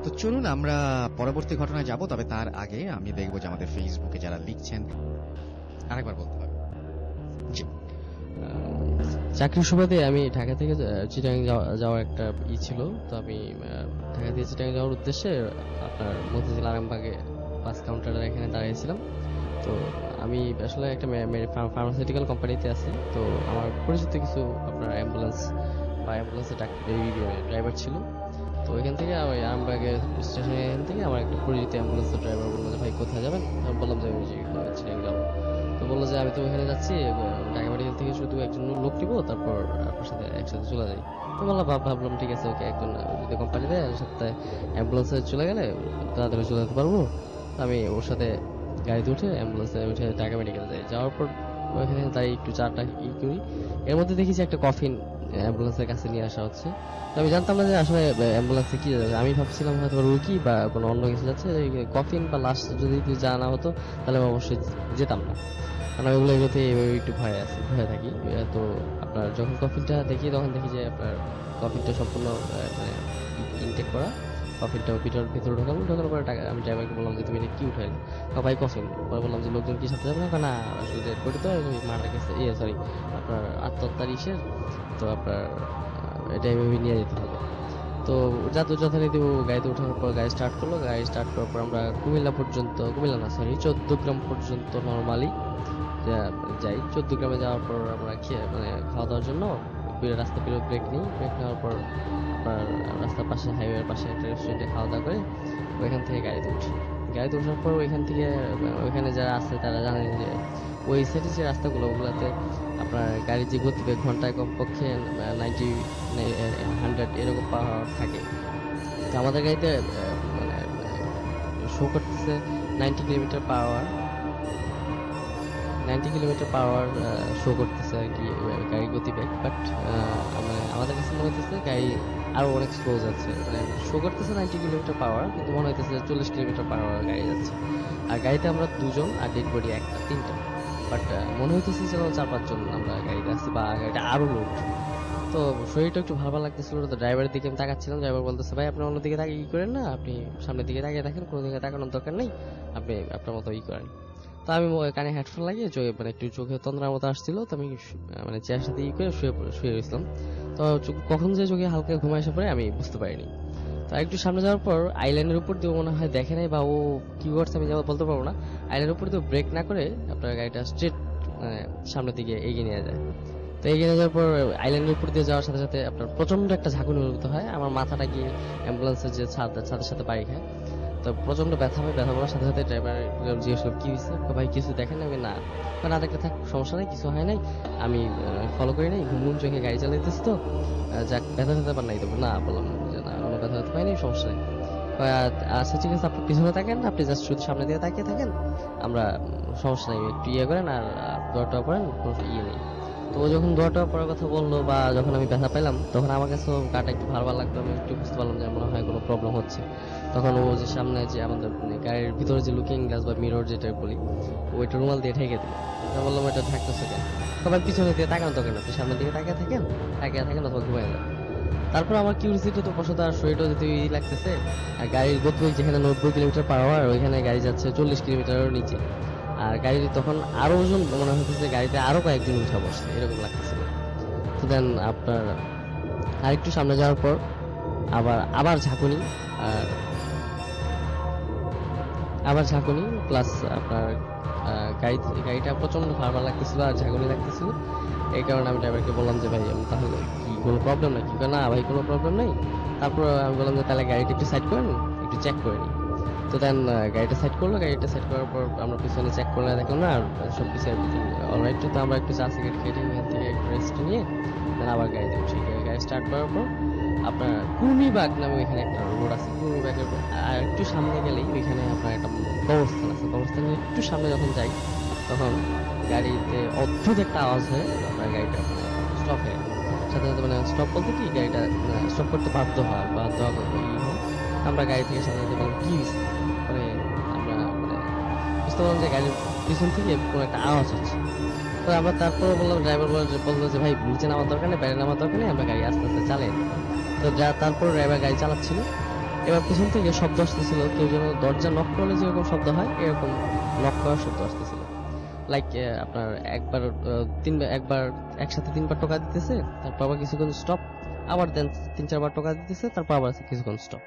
তো চলুন আমরা পরবর্তী ঘটনায় যাব, তবে তার আগে আমি দেখব যে আমাদের ফেসবুকে যারা লিখছেন আরেকবার বলতে হবে। জি। চাকরির সুবাদে আমি ঢাকা থেকে চিটাগাং যাওয়ার একটা ছিল। তো আমি ঢাকা থেকে চিটাগাং যাওয়ার উদ্দেশ্যে আপনার মতিঝিল আরামবাগে বাস কাউন্টারের এখানে দাঁড়িয়েছিলাম। তো আমি আসলে একটা ফার্মাসিউটিক্যাল কোম্পানিতে আছি। তো আমার পরিচিত কিছু আপনার অ্যাম্বুলেন্সের ড্রাইভার ছিল। তো ওইখান থেকে ওই আরামবাগের স্টেশনে এখান থেকে আমার একটা পরিচিত অ্যাম্বুলেন্সের ড্রাইভার বললো যে ভাই কোথায় যাবেন। আমি বললাম যে আমি চিটাগাং যাবো। তো বললো যে আমি তো ওখানে যাচ্ছি, ঢাকা মেডিকেল থেকে শুধু একজন লোক নিবো, তারপর আপনার সাথে একসাথে চলে যাই। তো বললাম ভাবলাম ঠিক আছে, ওকে একজন যদি কোম্পানি দেয় সাথে অ্যাম্বুলেন্সে চলে গেলে তাড়াতাড়ি চলে যেতে পারবো। আমি ওর সাথে গাড়িতে উঠে অ্যাম্বুলেন্সে উঠে ঢাকা মেডিকেলে যাই। যাওয়ার পর ওইখানে তাই একটু চাটা করি। এর মধ্যে দেখি যে একটা কফিন অ্যাম্বুলেন্সের কাছে নিয়ে আসা হচ্ছে। তো আমি জানতাম না যে আসলে অ্যাম্বুলেন্সে কি যাচ্ছে। আমি ভাবছিলাম হয়তো রুগী বা কোনো অন্য কিছু যাচ্ছে। কফিন বা লাশ যদি জানা হতো তাহলে আমি অবশ্যই যেতাম না, কারণ এগুলোতে একটু ভয়ে থাকি। তো আপনার যখন কফিনটা দেখি তখন দেখি যে আপনার কফিনটা সম্পূর্ণ মানে ইনটেক করা। কফিনটা ভিতরে ঢোকানোর পরে আমি ড্রাইভারকে বললাম যে তুমি এটা কি উঠাই ভাই কফিন। পরে বললাম যে লোকজন কি সাথে যাবে না, আসলে ডেড বডি তো মারা গেছে, সরি আপনার আত্মহত্যার ইসের। তো আপনার এটা এভাবে নিয়ে যেতে হবে। তো যথারীতি গাড়িতে ওঠার পর গাড়ি স্টার্ট করার পর আমরা কুমিল্লা না সরি 14 গ্রাম পর্যন্ত নর্মালি যাই। 14 গ্রামে যাওয়ার পর আমরা খাওয়া দাওয়ার জন্য রাস্তা পেরো ব্রেক নিই। ব্রেক নেওয়ার পর আপনার রাস্তার পাশে হাইওয়ের পাশে একটা রেস্টুরেন্টে খাওয়া দাওয়া করে ওইখান থেকে গাড়িতে উঠি। গাড়িতে ওঠার পর ওইখান থেকে ওইখানে যারা আছে তারা জানেন যে ওই সাইডে যে রাস্তাগুলো ওগুলোতে আপনার গাড়ির যে গতিবেগ ঘন্টায় কমপক্ষে 100 এরকম পাওয়ার থাকে। তো আমাদের গাড়িতে মানে শো করতেছে 90 kilometre per hour. 90 kilometre per hour show করতেছে আর কি গাড়ির গতিবেগ। বাট মানে আমাদের কাছে মনে হইতেছে গাড়ি আরো অনেক স্লো যাচ্ছে। মানে শো করতেছে 90 কিলোমিটার পার আওয়ার, কিন্তু মনে হইতেছে 40 কিলোমিটার পার আওয়ার গাড়ি যাচ্ছে। আর গাড়িতে আমরা দুজন আর ডেড বডি একটা, তিনটা। বাট মনে হইতেছে যেন 4-5 জন আমরা গাড়িতে আসছি বা গাড়িটা আরো লোড। তো শরীরটা একটু ভালো লাগতেছিল। তো ড্রাইভারের দিকে আমি তাকাচ্ছিলাম। ড্রাইভার বলতেছে ভাই আপনি অন্যদিকে তাকিয়ে ই করেন না, আপনি সামনের দিকে তাকিয়ে থাকেন, কোনো দিকে তাকানোর দরকার নেই, আপনি আপনার মতো ই করেন। তো আমি কানে হেডফোন লাগিয়ে মানে একটু চোখে তন্দ্রার মতো আসছিল। তো আমি মানে চেয়ার সাথে ই করে শুয়ে রয়েছিলাম। তো কখন যে চোখে হালকা ঘুম আসে পড়ে আমি বুঝতে পারিনি। তো একটু সামনে যাওয়ার পর আইল্যান্ডের উপর দিয়ে মনে হয় দেখে নাই বা ও কি করছে আমি বলতে পারবো না। আইল্যান্ডের উপর দিয়ে ব্রেক না করে আপনার গাড়িটা স্ট্রেট মানে সামনের দিকে এগিয়ে নিয়ে যায়। তো এগিয়ে নিয়ে যাওয়ার পর আইল্যান্ডের উপর দিয়ে যাওয়ার সাথে সাথে আপনার প্রচন্ড একটা ঝাঁকুনি অনুভূত হয়। আমার মাথাটা গিয়ে অ্যাম্বুলেন্সের যে ছাদের সাথে বাড়ি খায়। তো প্রচন্ড ব্যথা পাওয়ার সাথে সাথে ড্রাইভার জিজ্ঞেস করলো কি হয়েছে, ভাই কিছু দেখেন আমি না না দেখতে থাক, সমস্যা নেই, কিছু হয় নাই, আমি ফলো করি নাই, ঘুম চোখে গাড়ি চালাইতেছি তো যাক ব্যথা পার নাই। দেবো না, বললাম যে না কোনো ব্যথা পাই নাই, সমস্যা নেই। আচ্ছা ঠিক আছে, আপনি পিছনে থাকেন, আপনি জাস্ট শুধু সামনে দিয়ে তাকিয়ে থাকেন, আমরা সমস্যা নেই, একটু ইয়ে করেন আর দোয়াটা পড়েন, কোনো ইয়ে নেই। তো ও যখন দোয়াটা পড়ার কথা বললো বা যখন আমি ব্যথা পেলাম তখন আমার কাছে গাটা একটু ভালো লাগলো। আমি একটু বুঝতে পারলাম যে মনে হয় কোনো প্রবলেম হচ্ছে। তখন ও যে সামনে যে আমাদের গাড়ির ভিতরে যে লুকিং গ্লাস বা মিরর যেটা বলি ওইটা রুমাল দিয়ে ঢেকে দিল। আমি বললাম এটা ঢাকতেছে কেন? সবাই পিছনে দিয়ে তাকানো তো কেন, আপনি সামনের দিকে তাকিয়ে থাকেন অথবা ঘুমাই যান। তারপর আমার কিউরিসিটি তো বসত আর শরীরটা যদি লাগতেছে। আর গাড়ির গতিবেগ যেখানে 90 কিলোমিটার পার আওয়ার ওইখানে গাড়ি যাচ্ছে 40 কিলোমিটারের নিচে। আর গাড়ি তখন আরো ওজন মনে হতেছে গাড়িতে আরো কয়েকজন উঠা বসছে এরকম লাগতেছিল। তো দেন আপনার আরেকটু সামনে যাওয়ার পর আবার ঝাঁকুনি আর আবার ঝাঁকুনি প্লাস আপনার গাড়িটা প্রচন্ড ভার লাগতেছিল আর ঝাঁকুনি লাগতেছিল। এই কারণে আমি ড্রাইভারকে বললাম যে ভাই আমি তাহলে কি কোনো প্রবলেম নাকি? না ভাই কোনো প্রবলেম নেই। তারপর আমি বললাম যে তাহলে গাড়িটা একটু সাইড করেন, একটু চেক করে নিই। তো দেন গাড়িটা সাইড করলো। গাড়িটা সাইড করার পর আমরা পিছনে চেক করলে দেখলাম না আর সব কিছু এভরিথিং অলরাইট। তো আমরা একটু চা সিগারেট খেয়ে ওখান থেকে একটু রেস্ট নিয়ে দেন আবার গাড়িতে উঠি। গাড়ি স্টার্ট করার পর আপনার কুর্মিবাগ নামে ওইখানে একটা রোড আছে। কুর্মিবাগের আর একটু সামনে গেলেই ওইখানে আপনার একটা কবরস্থান আছে। কবরস্থানের একটু সামনে যখন যাই তখন গাড়িতে অদ্ভুত একটা আওয়াজ হয়। আপনার গাড়িটা স্টপ হয়ে সাথে সাথে মানে স্টপ বলতে কি গাড়িটা স্টপ করতে বাধ্য হয়। আমরা গাড়ি থেকে সাথে সাথে বললাম কি হয়েছে, মানে আমরা মানে বুঝতে পারলাম যে গাড়ির পিছন থেকে কোনো একটা আওয়াজ হচ্ছে। তো আমরা তারপরে বললাম, ড্রাইভার বললো যে ভাই নিচে নামার দরকার নেই, বাইরে নামার দরকার নেই, আমরা গাড়ি আস্তে আস্তে চালাই। তো তারপর ড্রাইভার গাড়ি চালাচ্ছিল। এবার পিছন থেকে শব্দ আসতেছিল, কেউ যেন দরজা নক করলে যেরকম শব্দ হয় এরকম নক করার শব্দ আসতেছিল। লাইক আপনার একবার একসাথে 3বার টোকা দিতেছে, তারপর আবার কিছুক্ষণ স্টপ, আবার দেন 3-4বার টোকা দিতেছে, তারপর আবার কিছুক্ষণ স্টপ।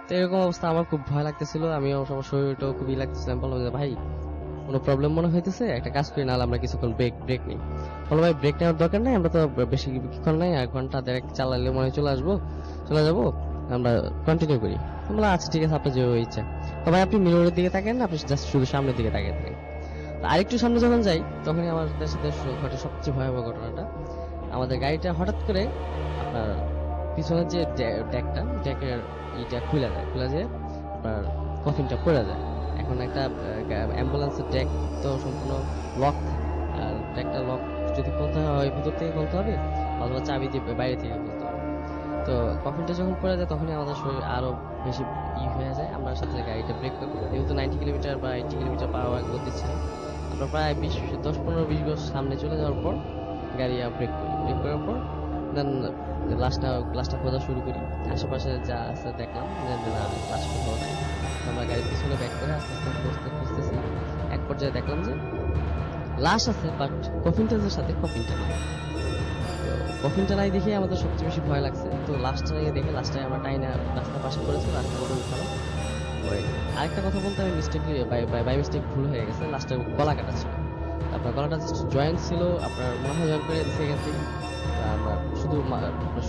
তো এরকম অবস্থা আমার খুব ভয় লাগতেছিল, আমিও আমার শরীরটাও খুবই লাগতেছিল। আমি বললাম যে ভাই কোনো প্রবলেম মনে হইতেছে, একটা কাজ করি, নাহলে আমরা কিছুক্ষণ ব্রেক নিই। বলো ভাই ব্রেক নেওয়ার দরকার নেই, আমরা তো বেশি কিছুক্ষণ নাই, 1 ঘন্টা 1.5 চালালে মনে হয় চলে যাবো, আমরা কন্টিনিউ করি। আমি বললাম আচ্ছা ঠিক আছে, আপনার যে ইচ্ছা। তো ভাই আপনি মিররের দিকে তাকান না, আপনি জাস্ট শুধু সামনের দিকে তাকিয়ে থাকেন। তো আরেকটু সামনে যখন যাই তখনই আমার সাথে ঘটে সবচেয়ে ভয়াবহ ঘটনাটা। আমাদের গাড়িটা হঠাৎ করে আপনার পিছনের যে ডেকের ইটা খুলে যায়, আপনার কফিনটা পড়ে যায়। এখন একটা অ্যাম্বুলেন্সের ডেক তো সম্পূর্ণ লক থাকে, আর ডেকটা লক যদি খুলতে হয় ভিতর থেকে খুলতে হবে, অথবা চাবি দিয়ে বাইরে থেকে খুলতে হবে। তো কফিনটা যখন পড়ে যায় তখনই আমাদের শরীর আরো বেশি হয়ে যায়। আমরা সাথে গাড়িটা ব্রেক করি, যেহেতু 90 কিলোমিটার বা 80 কিলোমিটার পার আওয়ার গতি ছিল, আমরা প্রায় 10-15-20 গজ সামনে চলে যাওয়ার পর গাড়ি ব্রেক করার পর দেন লাশটা খোঁজা শুরু করি। আশেপাশে যা আছে দেখলাম যে না, লাশ কোথাও নাই। আমরা গাড়ির পিছনে ব্যাক করে আস্তে আস্তে খুঁজতেছি। এক পর্যায়ে দেখলাম যে লাশ আছে, বাট কফিনটাজের সাথে কফিনটা নেই। তো কফিনটা নাই দেখে আমাদের সবচেয়ে বেশি ভয় লাগছে। তো লাশটা দেখে লাশটাই আমরা টাইনা রাস্তার পাশে করেছি, রাস্তা করে উঠালাম। ওই আরেকটা কথা বলতে আমি বাই মিস্টেক ভুল হয়ে গেছে, লাস্টের গলা কাটা ছিল। আপনার গলাটা জাস্ট জয়েন্ট ছিল, আপনার মনে হয় জয়েন করে দিচ্ছে এখান থেকে। তা আমরা শুধু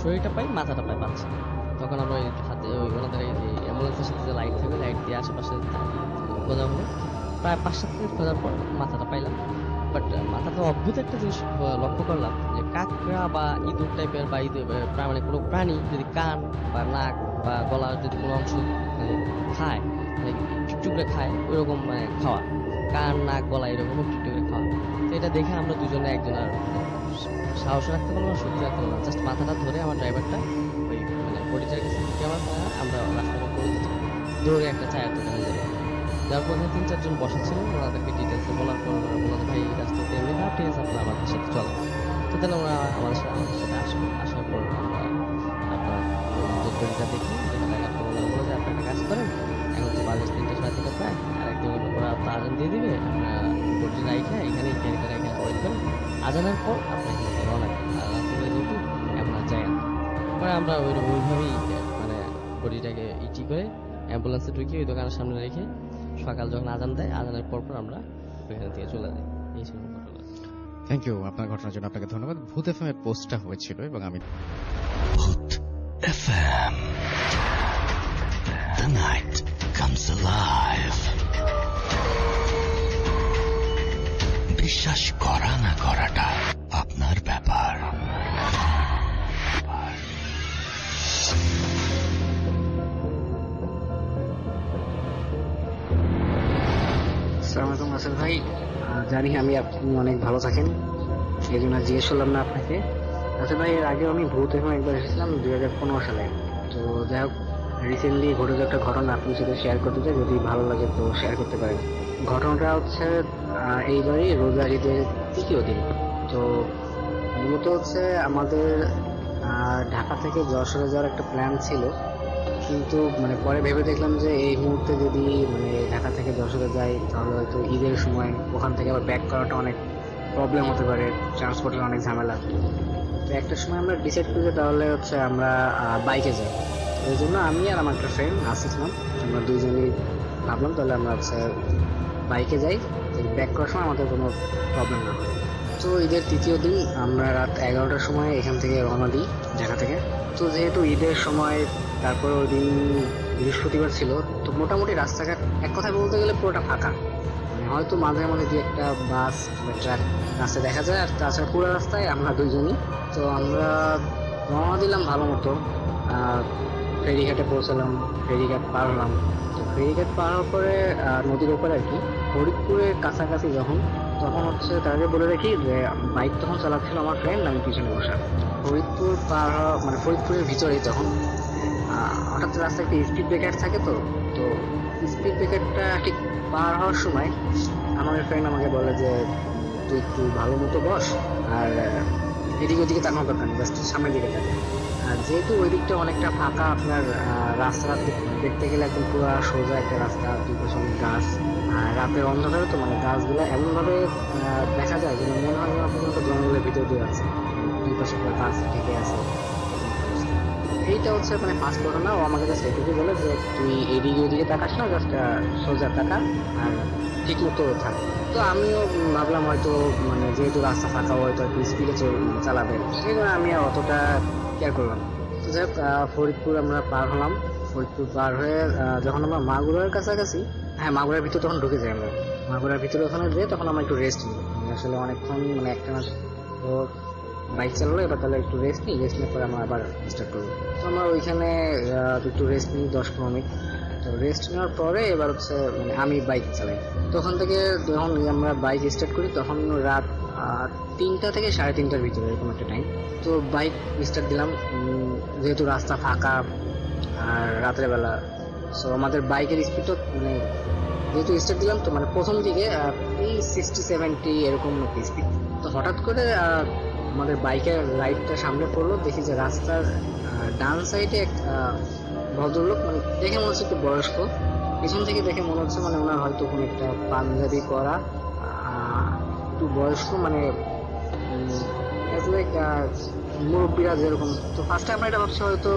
শরীরটা পাই, মাথাটা পাচ্ছি না। তখন আমরা ওই হাতে ওনাদের এই অ্যাম্বুলেন্সের সাথে যে লাইট থাকে, লাইট দিয়ে আশেপাশে খোঁজা হলো। প্রায় 5-7 মিনিট খোঁজার পর মাথাটা পাইলাম। বাট মাথাটা অদ্ভুত একটা জিনিস লক্ষ্য করলাম, যে কাকড়া বা ইঁদুর টাইপের বা মানে কোনো প্রাণী যদি কান বা নাক বা গলার যদি কোনো অংশ মানে খায়, মানে একটু করে খায়, ওইরকম মানে খাওয়া, কান নাক গলা এরকম একটু করে খাওয়া। তো এটা দেখে আমরা দুজনে একজন আর সাহস রাখতে পারলাম না, শক্তি রাখতে পারলাম না। জাস্ট মাথাটা ধরে আমার ড্রাইভারটা ওই মানে বডিটার কাছে দিকে আমরা রাস্তার উপরে দৌড়ে একটা চায়ের দোকানে যাই। যার পর 3-4 জন বসা ছিল, ওনাদেরকে ডিটেলসে বলার পর ওরা বলল ভাই রাস্তাতে এমনি না, ঠিক আছে আপনার আমাদের সাথে চলেন। তো তাহলে ওরা আমাদের সাথে আসলো। আসার পর আমরা আপনার বডিটা দেখি, দেখার পর ওরা বললো যে আপনি একটা কাজ করেন, এখন তো বাজে 3-3:30 প্রায়, আর 1-2 ঘন্টা পরে আপনার আজান দিয়ে দিবে, আপনার বডি রাইখা এখানে ওয়েট করেন, আজানের পর আপনি এখানে রওনা করেন। আর রাত্রে যেহেতু আপনার যায় না, পরে আমরা ওইভাবেই মানে বডিটাকে করে অ্যাম্বুলেন্সে ঢুকিয়ে ওই দোকানের সামনে রেখে সকাল যখন আজান দেয়, আজানের পর আমরা ওইখান থেকে চলে যাই। এই ছিল ঘটনা। থ্যাংক ইউ আপনার ঘটনার জন্য, আপনাকে ধন্যবাদ। ভূত এফএম এর পোস্টটা হয়েছিল এবং আমি Bhoot FM. The night comes alive. বিশ্বাস করা না করাটা আপনার ব্যাপার। আসসালামু আলাইকুম রাসেল ভাই, জানি আপনি অনেক ভালো থাকেন, এই জন্য জিজ্ঞেস করলাম না আপনাকে। রাসেল ভাই, এর আগেও আমি ভূত এখন একবার এসেছিলাম 2015 সালে। তো যাই হোক, রিসেন্টলি ঘটে যাওয়া একটা ঘটনা আপনার সাথে শেয়ার করতে চাই, যদি ভালো লাগে তো শেয়ার করতে পারেন। ঘটনাটা হচ্ছে এইবারই রোজা ঈদের 3য় দিন। তো মূলত হচ্ছে আমাদের ঢাকা থেকে যশোরে যাওয়ার একটা প্ল্যান ছিল, কিন্তু মানে পরে ভেবে দেখলাম যে এই মুহূর্তে যদি মানে ঢাকা থেকে যশোরে যাই তাহলে হয়তো ঈদের সময় ওখান থেকে আবার ব্যাক করাটা অনেক প্রবলেম হতে পারে, ট্রান্সপোর্টের অনেক ঝামেলা। তো একটা সময় আমরা ডিসাইড করি তাহলে হচ্ছে আমরা বাইকে যাই। এই জন্য আমি আর আমার একটা ফ্রেন্ড আসছিলাম, আমরা দুইজনই ভাবলাম তাহলে আমরা হচ্ছে বাইকে যাই, ব্যাক করার সময় আমাদের কোনো প্রবলেম না হয়। তো ঈদের 3য় দিন আমরা রাত 11টার সময় এখান থেকে রওনা দিই ঢাকা থেকে। তো যেহেতু ঈদের সময়, তারপর ওই দিন বৃহস্পতিবার ছিল, তো মোটামুটি রাস্তাঘাট এক কথায় বলতে গেলে পুরোটা ফাঁকা, মানে হয়তো মাঝে মাঝে যে একটা বাস বা ট্রাক রাস্তায় দেখা যায়, আর তাছাড়া পুরো রাস্তায় আমরা দুইজনই। তো আমরা রওনা দিলাম ভালো মতো, ফেরিঘাটে পৌঁছালাম, ফেরিঘাট পার হলাম। তো ফেরিঘাট পার হওয়ার পরে নদীর উপরে আর কি ফরিদপুরের কাছাকাছি তখন হচ্ছে তাকে বলে রাখি যে বাইক তখন চালাচ্ছিল আমার ফ্রেন্ড, আমি পিছনে বসা। ফরিদপুর পার হওয়া মানে ফরিদপুরের ভিতরেই তখন হঠাৎ রাস্তায় একটা স্পিড ব্রেকার থাকে। তো স্পিড ব্রেকারটা ঠিক পার হওয়ার সময় আমার ফ্রেন্ড আমাকে বলে যে তুই একটু ভালো মতো বস, আর এদিকে ওদিকে তাকানো দরকার নেই, জাস্ট সামনের দিকে থাকে। আর যেহেতু ওই দিকটা অনেকটা ফাঁকা, আপনার রাস্তাটা দেখতে গেলে একদম পুরো সোজা একটা রাস্তা, দুই পাশে অনেক গাছ, আর রাতের অন্ধকারে তো মানে গাছগুলো এমনভাবে দেখা যায় যেন মনে হয় যেন আপনি কোনো একটা জঙ্গলের ভিতর দিয়ে আছে, দুই পাশে পুরো গাছ ঢেকে আছে। এইটা হচ্ছে মানে ফার্স্ট ঘটনা। ও আমাকে জাস্ট এটুকু বলে যে তুই এদিকে ওদিকে তাকাস না, জাস্ট সোজা তাকা আর ঠিক মতো থাক। তো আমিও ভাবলাম হয়তো মানে যেহেতু রাস্তা ফাঁকা হয়তো একটু স্পিডে চালাবে, সেই জন্য আমি আর অতটা কেয়ার করলাম না। তো যাই হোক, ফরিদপুর আমরা পার হলাম। ফরিদপুর পার হয়ে যখন আমরা মাগুরার কাছাকাছি, হ্যাঁ মাগুরার ভিতরে তখন ঢুকে যাই আমরা। মাগুরার ভিতরে ওখানে যেয়ে তখন আমরা একটু রেস্ট নিই, আসলে অনেকক্ষণ মানে একটা তো বাইক চালালো, এবার তাহলে একটু রেস্ট নিই, রেস্ট নেওয়ার পরে আমরা আবার স্টার্ট করবো। তো আমরা ওইখানে একটু রেস্ট নিই 10-15 মিনিট। তো রেস্ট নেওয়ার পরে এবার হচ্ছে মানে আমি বাইক চালাই। তখন থেকে যখন আমরা বাইক স্টার্ট করি তখন রাত 3টা থেকে 3:30টার ভিতরে এরকম একটা টাইম। তো বাইক স্টার্ট দিলাম, যেহেতু রাস্তা ফাঁকা আর রাতের বেলা, সো আমাদের বাইকের স্পিড তো মানে যেহেতু স্টার্ট দিলাম তো মানে প্রথম দিকে 60-70 এরকম স্পিড। তো হঠাৎ করে আমাদের বাইকের লাইটটা সামনে পড়লো, দেখি যে রাস্তার ডান সাইডে এক ভদ্রলোক, মানে দেখে মনে হচ্ছে একটু বয়স্ক, পিছন থেকে দেখে মনে হচ্ছে মানে ওনার হয়তো কোনো একটা পাঞ্জাবি করা, একটু বয়স্ক, মানে মুরব্বীরা যেরকম। তো ফার্স্টে আমরা এটা ভাবছি হয়তো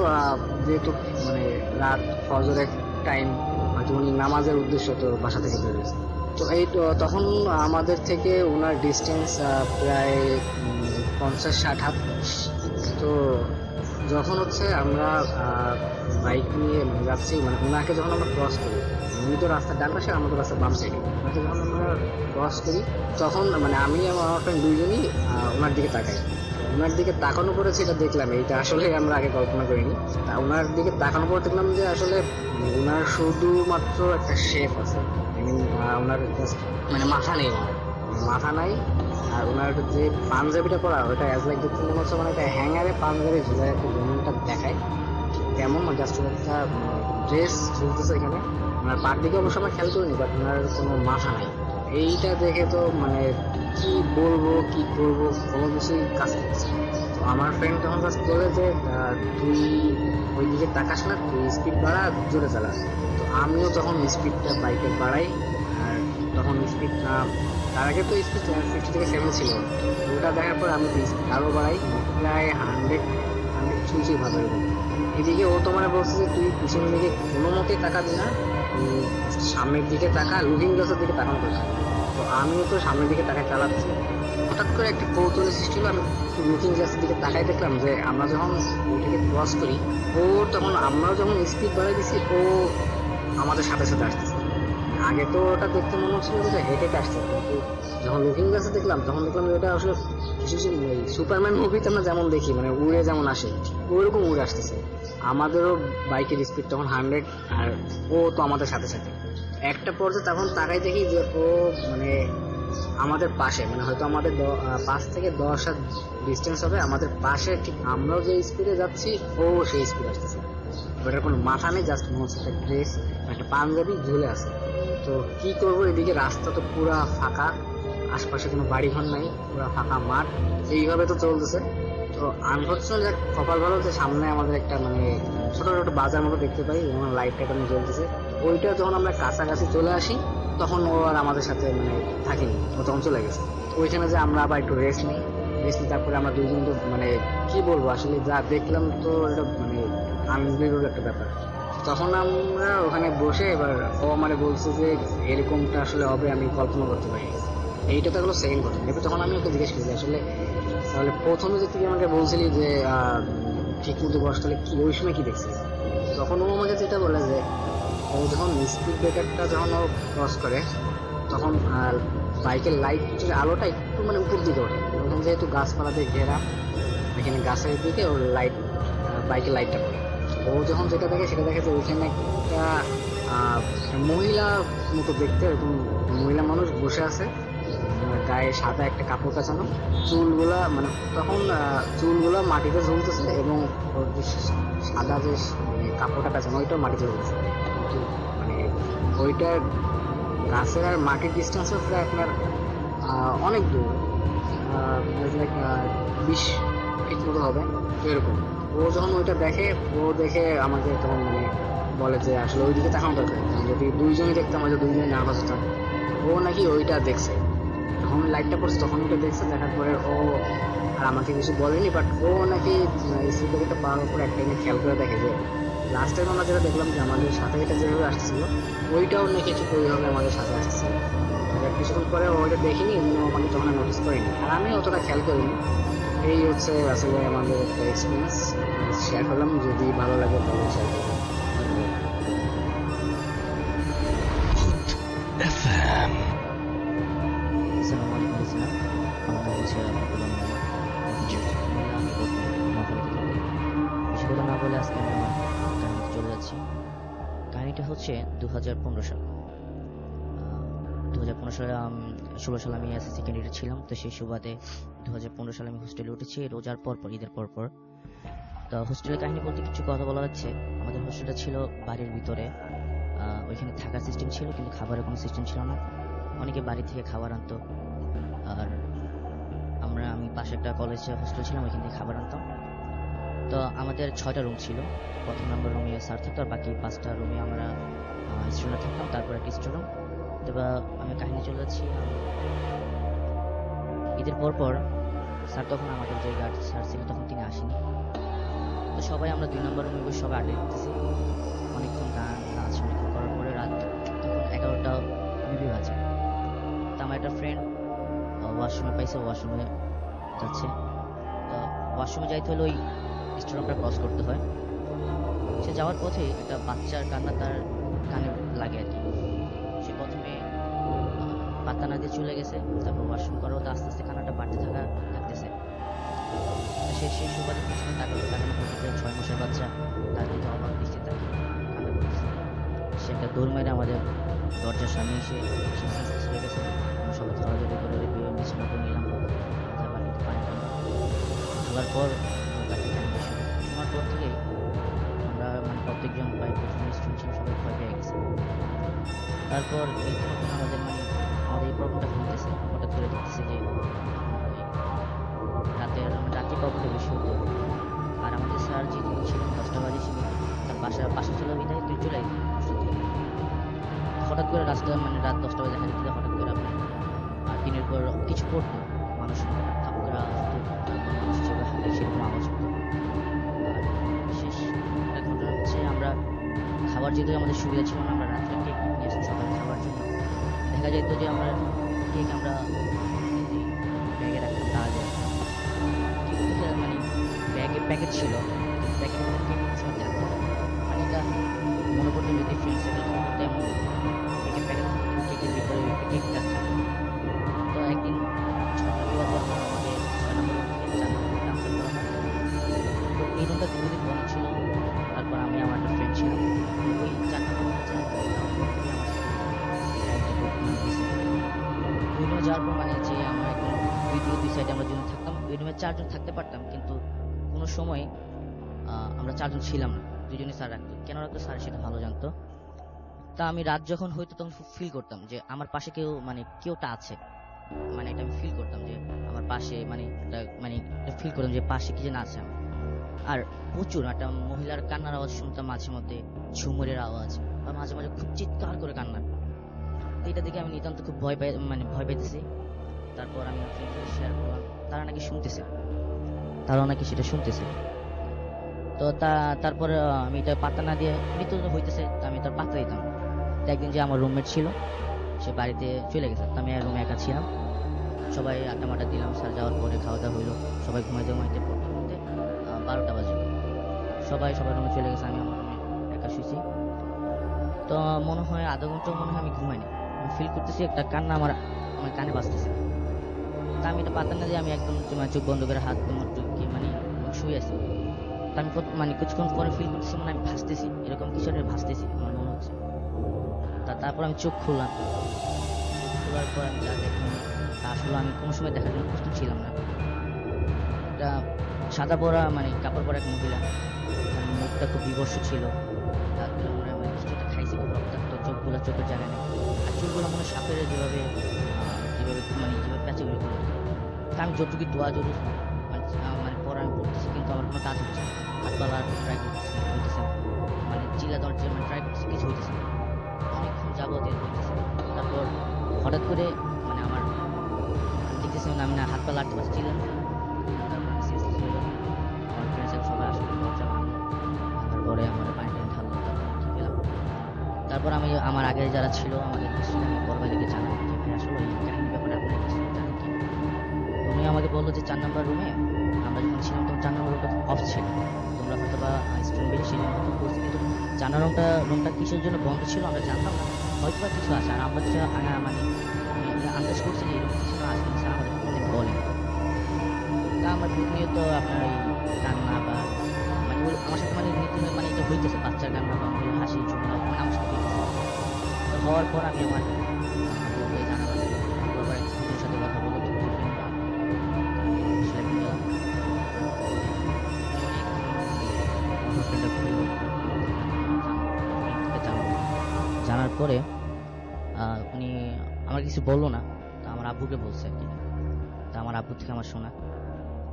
যেহেতু মানে রাত ফজরের টাইম, হয়তো উনি নামাজের উদ্দেশ্য তো বাসা থেকে বেরিয়েছে। তো এই তো তখন আমাদের থেকে ওনার ডিস্টেন্স প্রায় 50-60 হাত। তো যখন হচ্ছে আমরা বাইক নিয়ে যাচ্ছি, মানে ওনাকে যখন আমরা ক্রস করি, উনি তো রাস্তার ডান পাশে, আমাদের রাস্তার বাম সাইডে, ওনাকে যখন আমরা ক্রস করি তখন মানে আমি এবং আমার ফ্রেন্ড দুইজনই ওনার দিকে তাকাই। ওনার দিকে তাকানো পরে সেটা দেখলাম, এইটা আসলে আমরা আগে কল্পনা করিনি। তা ওনার দিকে তাকানো পরে দেখলাম যে আসলে ওনার শুধুমাত্র একটা শেপ আছে, ওনার মানে মাথা নেই, মাথা নাই। আর ওনার যে পাঞ্জাবিটা পরা ওটা অ্যাজ লাইক দেখতে মনে হচ্ছে মানে একটা হ্যাঙ্গারে পাঞ্জাবি ঝুলায় একটা জমিনটা দেখায় তেমন, জাস্ট একটা ড্রেস ঝুলতেছে এখানে। ওনার পার দিকে অবশ্য আমরা খেয়াল করিনি, বাট ওনার কোনো মাথা নাই। এইটা দেখে তো মানে কি বলবো কি করবো কোনো কিছুই কাজ করছে। তো আমার ফ্রেন্ড তখন কাজ বলে যে তুই ওই দিকে তাকাস না, তুই স্পিড বাড়া, জোরে চালা। তো আমিও তখন স্পিডটা বাইকে বাড়াই, আর তখন স্পিড তার আগে তো স্পিড 50 থেকে 7 ছিল, ওটা দেখার পর আমি স্পিড আরও বাড়াই, প্রায় 100 ভাবে। এদিকে ও তোমার বলছে যে তুই পিছনের দিকে কোনো মতে তাকাবি না, সামনের দিকে তাকা, লুকিং গ্লাসের দিকে তাকানো করছে। তো আমিও তো সামনের দিকে তাকায় চালাচ্ছি। হঠাৎ করে একটা কৌতূহল সৃষ্টি হলো, আমি লুকিং গ্লাসের দিকে তাকাই দেখলাম যে আমরা যখন ওইটাকে ক্রস করি, ও তখন আমরাও যখন স্পিড বাড়াই দিচ্ছি, ও আমাদের সাথে সাথে আসতেছে। আগে তো ওটা দেখতে মনে হচ্ছিল যে হেঁটে আসছে, কিন্তু যখন লুকিং গ্লাসে দেখলাম তখন দেখলাম যে ওটা আসলে কিছু সুপারম্যান মুভিতে আমরা যেমন দেখি মানে উড়ে যেমন আসে ওইরকম উড়ে আসতেছে। আমাদেরও বাইকের স্পিড তখন 100, আর ও তো আমাদের সাথে সাথে। একটা পর্যায়ে তখন তাকাই দেখি যে ও মানে আমাদের পাশে, মানে হয়তো আমাদের 5 থেকে 10 হাত ডিস্টেন্স হবে, আমাদের পাশে ঠিক আমরাও যে স্পিডে যাচ্ছি ও সেই স্পিডে আসতেছে। ওটার কোনো মাথা নেই, জাস্ট মনে হচ্ছে একটা ড্রেস, একটা পাঞ্জাবি ঝুলে আছে। তো কি করবো, এদিকে রাস্তা তো পুরা ফাঁকা, আশপাশে কোনো বাড়িঘর নাই, পুরা ফাঁকা মাঠ, এইভাবে তো চলতেছে। তো আনফর্চুনেট কপাল ভালো যে সামনে আমাদের একটা মানে ছোট ছোট বাজার মতো দেখতে পাই, যেমন লাইটটা কেমন জ্বলতেছে। ওইটা যখন আমরা কাছাকাছি চলে আসি তখন ও আর আমাদের সাথে মানে থাকেনি, ও তখন চলে গেছে। ওইখানে যে আমরা আবার একটু রেস্ট নিই, তারপরে আমরা দুইজন তো মানে কি বলবো, আসলে যা দেখলাম তো এটা মানে আনবিলিভেবল একটা ব্যাপার। তখন আমরা ওখানে বসে এবার ও মানে বলছে যে এরকমটা আসলে হবে আমি কল্পনা করতে পারি। এইটা তো হলো সেকেন্ড কথা। এবার তখন আমি ওকে জিজ্ঞেস করি আসলে তাহলে প্রথমে যে তুই আমাকে বলছিলি যে ঠিক মতো বস, তাহলে কি ওই সময় কি দেখছিস? তখন ও আমাকে যেটা বলে যে ও যখন স্পিড ব্রেকারটা যখন ও ক্রস করে তখন বাইকের লাইটের আলোটা একটু মানে উপর দিকে ওঠে, ওখানে যেহেতু গাছপালা দিয়ে ঘেরা, এখানে গাছের দিকে ওর লাইট বাইকের লাইটটা পড়ে। ও যখন যেটা দেখে সেটা দেখে যে ওইখানে একটা মহিলা মতো দেখতে, এরকম মহিলা মানুষ বসে আছে, গায়ে সাদা একটা কাপড় কাচানো, চুলগুলা মানে তখন চুলগুলা মাটিতে ঝুলতেছে, এবং ওর যে সাদা যে কাপড়টা কাচানো ওইটাও মাটিতে ঝুলতেছে। কিন্তু মানে ওইটার গাছের আর মাটির ডিস্টেন্স প্রায় আপনার অনেক দূর, লাইক 20 ফিট মতো হবে। তো এরকম ও ও যখন ওইটা দেখে, ও দেখে আমাকে তখন মানে বলে যে আসলে ওই দিকে তাকানো দরকার, কারণ যদি দুইজনই দেখতাম হয়তো দুইজনই নার্ভাস হতাম। ও নাকি ওইটা দেখছে, যখন লাইটটা পড়ছে তখন ওইটা দেখছে, দেখার পরে ও আর আমাকে কিছু বলেনি, বাট ও নাকি স্পিকারটা পাওয়ার উপর একটা জিনিস খেয়াল করে দেখে যে লাস্ট টাইম আমরা যেটা দেখলাম যে আমাদের সাথে এটা যেভাবে আসছিল ওইটাও নাকি ঠিক ওইভাবে আমাদের সাথে আসছিল। কিছুক্ষণ পরে ও ওইটা দেখিনি, এই জন্য আমাকে তখন নোটিস করিনি, আর আমি অতটা খেয়াল করিনি। এই হচ্ছে আসলে আমাদের একটা এক্সপিরিয়েন্স শেয়ার করলাম, যদি ভালো লাগে তাহলে শেয়ার করলাম। FM. আসসালামু আলাইকুম ইসলাম। আমার নাম হচ্ছে আব্দুল্লাহ মোহাম্মদ। আমি বর্তমানে নোয়াখালীতে থাকি। বেশি কথা না বলে আজকে আমি আমার কাহিনীতে চলে যাচ্ছি। কাহিনীটা হচ্ছে 2015 সাল। 2015 সালে 16 সালে আমি এসএসসি ক্যান্ডিডেট ছিলাম, তো সেই সুবাদে 2015 সালে আমি হোস্টেলে উঠেছি রোজার পর ঈদের পর। তো হোস্টেলের কাহিনী বলতে কিছু কথা বলা হচ্ছে। আমাদের হোস্টেলটা ছিল বাড়ির ভিতরে, ওইখানে থাকার সিস্টেম ছিল কিন্তু খাবারের কোনো সিস্টেম ছিল না। অনেকে বাড়ি থেকে খাবার আনতো, আর আমি পাশে একটা কলেজে হোস্টেল ছিলাম, ওইখান থেকে খাবার আনতাম। তো আমাদের 6টা রুম ছিল। প্রথম নম্বর রুমে স্যার থাকতো, আর বাকি 5টা রুমে আমরা স্টুডেন্ট থাকতাম, তারপর একটা স্টোরুম। এবার আমি কাহিনী চলে যাচ্ছি। ঈদের পর স্যার তখন আমাদের যে গার্ড স্যার ছিল তখন তিনি আসেনি। তো সবাই আমরা 2 নম্বর রুমে বসে সবাই আড্ডা দিতেছি, অনেকক্ষণ গান নাচ অনেকক্ষণ করার পরে রাত তখন 11টা বিবি বাজে। তো আমার একটা ফ্রেন্ড ওয়াশরুমে পাইছে, ওয়াশরুমে যাচ্ছে। তো ওয়াশরুমে যাইতে হলে ওই স্টোরুমটা ক্রস করতে হয়। সে যাওয়ার পথে একটা বাচ্চার কান্না তার কানে লাগে আর কি। সে প্রথমে পাত্তা না দিয়ে চলে গেছে, তারপর ওয়াশরুম করাও তো আস্তে আস্তে কান্নাটা বাড়তে থাকতেছে। সে সেই সুবাদে পিছনে তাকানোর পদ্ধতিতে 6 মাসের বাচ্চা তার দিকে অবাক দৃষ্টি তাকে কান্না করতেছে। সে একটা দৌড় মেরে আমাদের দরজার সামনে এসে সেন্সলেস হয়ে গেছে। আমরা সবাই ধরাধরি করে বিছানা করে নিলাম, মাথায় পানিতে পানি ঢালার পর তাকে কান্না শোনার পর থেকেই আমরা মানে প্রত্যেকজন প্রায় প্রথম স্টুডেন্ট ছিল সবাই ভয় পেয়ে গেছে। তারপর এই তখন আমাদের এই প্রবলেমটা হইতেছে, হঠাৎ করে দেখতেছি যে রাতে প্রবলেমটা বেশি হতো। আর আমাদের স্যার যেহেতু ছিলেন 10টা বাজে, ছিল তার বাসা ছিল বিধায় তুই চলে গেছে। হঠাৎ করে রাত 10টা বাজে দেখা যেত যে হঠাৎ করে আপনার দিনের পর কিছু পড়তো, মানুষ থাপড়া হতো, মানুষ হিসেবে হাঁটে সেরকম আওয়াজ হতো। আর শেষ একটা ঘটনা হচ্ছে, আমরা খাবার যেহেতু আমাদের সুবিধা ছিল না, আমরা রাত্রে কেক নিয়ে আসতাম সকালে খাবার জন্য। দেখা যেত যে আমরা কেক ব্যাগে রাখতাম, তা ব্যাগে প্যাকেট ছিল, প্যাকেটের মধ্যে কেক সময় থাকতো না। এটা মনে করতো যদি ফ্রেন্ড সার্কেল থাকতো এমন কেকের প্যাকেট থাকতো, কেকের ভিতরে কেক থাকতো। তো একদিন সকালে আমাকে 6 নম্বর থেকে 4 নম্বরে ট্রান্সফার করা হয়। তো এই রুমটা দীর্ঘদিন বন্ধ ছিল। তারপর আমি আমার একটা ফ্রেন্ড ছিলাম, ওই 4 নম্বর রুমে যাওয়ার পর থেকে আমার সাথে ওই রুমে যাওয়ার পর যে আমরা একদম দুই সাইডে আমরা দুজন থাকতাম। ওই রুমে 4 জন থাকতে পারতাম, কিন্তু কোনো সময় আমরা 4 জন ছিলাম না, 2জনই স্যার রাখতো। কেন রাখতো স্যার সেটা ভালো জানতো। তা আমি রাত যখন হইতো তখন ফিল করতাম যে আমার পাশে কেউটা আছে, এটা আমি ফিল করতাম যে আমার পাশে ফিল করতাম যে পাশে কি যেন আছে আমার। আর প্রচুর একটা মহিলার কান্নার আওয়াজ শুনতাম, মাঝে মধ্যে ঝুমুরের আওয়াজ, আর মাঝে মাঝে খুব চিৎকার করে কান্না। এটা দেখে আমি নিতান্ত খুব ভয় পাইতেছি। তারপর আমি শেয়ার করলাম, তারা নাকি সেটা শুনতেছে। তো তারপরে আমি এটা পাত্তা না দিয়ে মৃত্যু হইতেছে, আমি তার পাত্তা দিতাম। তো একদিন যে আমার রুমমেট ছিল সে বাড়িতে চলে গেছে, তো আমি রুমে একা ছিলাম। সবাই আড্ডা মাড্ডা দিলাম, স্যার যাওয়ার পরে খাওয়া দাওয়া হইলো, সবাই ঘুমাইতে পড়তে 12টা বাজে। সবাই রুমে চলে গেছে, আমি আমার রুমে একা শুয়েছি। তো মনে হয় আধা ঘন্টা আমি ঘুমাইনি। আমি ফিল করতেছি একটা কান্না আমার কানে বাজতেছে। তা আমি এটা পাত্তা না দিয়ে আমি একদম চোখ বন্ধ করে হাত শুয়ে আছি। তা আমি কিছুক্ষণ পরে ফিল করতেছি আমি ভাসতেছি, এরকম কিছু একটা ভাসতেছি আমার মনে হচ্ছে। তারপর আমি চোখ খুললাম, খোলার পর আমি যা দেখলাম তা আসলে আমি কোনো সময় দেখার জন্য প্রস্তুত ছিলাম না। একটা সাদা পরা কাপড় পরা এক মহিলা, মুখটা খুব বিবর্ষ ছিল, দাঁতগুলো কিছুটা খাইছে, খুব রক্তাক্ত, চোখের জায়গায় নেই। আর চুলগুলো সাপের যেভাবে প্যাঁচেগুলো করলো। তা আমি যতটুকু দোয়া পড়া আমি পড়তেছি, কিন্তু আমার কোনো কাজ হচ্ছে না। হাত পালা ট্রাই করতেছি, হইতেছে না। মানে চিল্লা দেওয়ার যে মানে ট্রাই করতেছি, কিছু হইতেছে না। অনেকক্ষণ যাবত এর হইতেছে না। তারপর হঠাৎ করে মানে আমার দেখতেছি আমি না হাত পা লাগতে পারছি, চিল্লাচ্ছি। তারপর senseless হয়ে গেলাম। আমার friends এর সবাই আসলো, দরজা ভাঙলো। ভাঙার পরে আমার পানি টানি ঢাললো, তারপর আমি ঠিক পেলাম। তারপর আমি আমার আগে যারা ছিল আমাকে question আমি বড় ভাইকে জানাই যে ভাই আসলে এই কাহিনীর ব্যাপারে আপনি কিছু জানেন কি? তো উনি আমাকে বললো যে 4 নাম্বার রুমে আমরা যখন ছিলাম তখন 4 নাম্বার রুমটা অফ ছিল। তোমরা হয়তো বা স্টুডেন্ট বেশি ছিল হয়তো করছি, কিন্তু 4 রুমটা কিসের জন্য বন্ধ ছিল আমরা জানতাম না। হয়তো বা কিছু আছে, আর আমরা কিছু মানে আমি আন্দাজ করছি যে এরকম কিছু না আছে, কিন্তু স্যার আমাদের অনেক বলেন। তা আমরা প্রতিনিয়ত আপনার এই কান্না বা মানে আমার সাথে মানে নিত্যদিন মানে এটা হইতেছে, বাচ্চার কান্না বা আমাদের হাসি ঝুমলা মানে আমার সাথে হইতেছে। তো হওয়ার পর আমি আমার আব্বুকে জানালাম, আব্বু আবার হুজুরের সাথে কথা বললো, তো হুজুর কিন্তু সেখানে গেলাম। আমার হসপিটাল খুললো, জানার পরে উনি আমার কিছু বললো না, তা আমার আব্বুকে বলছে আর কি। তা আমার আব্বু থেকে আমার শোনা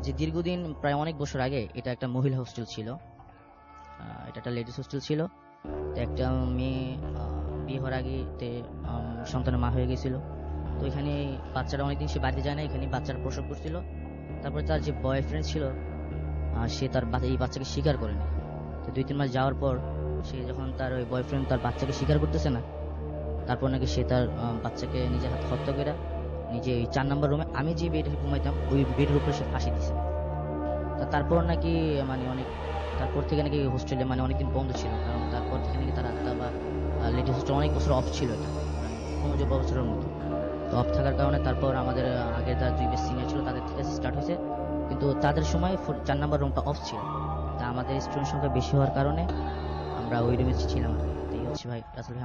যে দীর্ঘদিন প্রায় অনেক বছর আগে এটা একটা মহিলা হোস্টেল ছিল, এটা একটা লেডিস হোস্টেল ছিল। তো একটা মেয়ে বিয়ে হওয়ার আগে সন্তানের মা হয়ে গেছিল। তো এখানে বাচ্চারা অনেকদিন সে বাড়িতে যায় না, এখানে বাচ্চারা প্রসব করছিল। তারপরে তার যে বয়ফ্রেন্ড ছিল সে তার এই বাচ্চাকে স্বীকার করেনি। তো 2-3 মাস যাওয়ার পর সে যখন তার ওই বয়ফ্রেন্ড তার বাচ্চাকে স্বীকার করতেছে না, তারপর নাকি সে তার বাচ্চাকে নিজের হাতে হত্যা করে নিজে ওই 4 নাম্বার রুমে আমি যে বেডে ঘুমাইতাম ওই বেডের উপরে সে ফাঁসি দিছে। তারপর নাকি মানে অনেক তারপর থেকে নাকি হোস্টেলে মানে অনেকদিন বন্ধ ছিল, কারণ তারপর থেকে নাকি তার আত্মা বা লেডিস হোস্টেল অনেক বছর অফ ছিল, এটা 15 বছরের মতো। তো অফ থাকার কারণে তারপর আমাদের আগে যারা 2 বেশ সিনিয়র ছিল তাদের থেকে স্টার্ট হয়েছে, কিন্তু তাদের সময় 4 নাম্বার রুমটা অফ ছিল। তা আমাদের স্টুডেন্ট সংখ্যা বেশি হওয়ার কারণে আমরা ওই রুমে ছিলাম। এই হচ্ছে ভাই আসলে